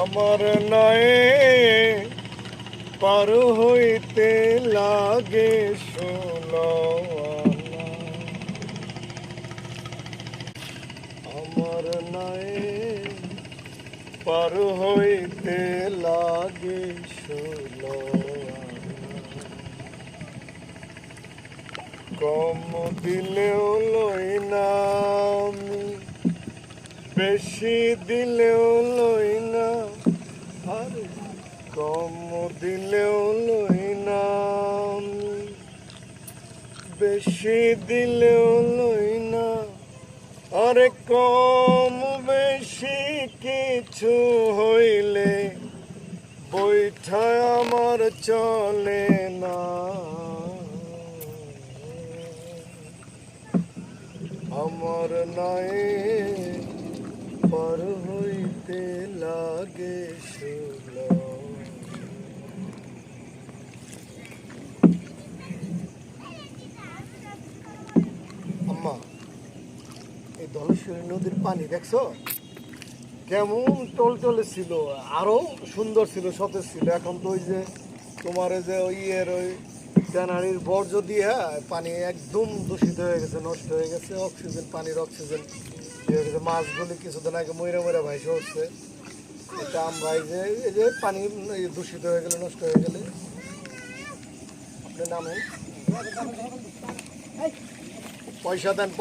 আমার নয়ে পার হইতে লাগে ষোলো আনা। আমার নয়ে পার হইতে লাগে ষোলো আনা। কম দিলেও লই না আমি, বেশি দিলেও লই না। আর কম দিলেও লই না আমি, বেশি দিলেও লই না। আরে কম বেশি কিছু হইলে বৈঠা আমার চলে না। আমার নাই পার হইতে লাগে ষোলো। আম্মা, এই ধলেশ্বরী নদীর পানি দেখছো কেমন টলটলে ছিল, আরো সুন্দর ছিল, সতেজ ছিল। এখন তো ওই যে তোমার যে ওই ওই ট্যানারির বর্জ্য দিয়ে পানি একদম দূষিত হয়ে গেছে, নষ্ট হয়ে গেছে। অক্সিজেন, পানির অক্সিজেন হয়ে গেছে। মাছগুলি কিছুদিন আগে ময়রা ময়রা ভাইসে উঠছে। এটা আমরা এই যে পানি দূষিত হয়ে গেলে, নষ্ট হয়ে গেলে। আপনি নামেন, পয়সা দেন।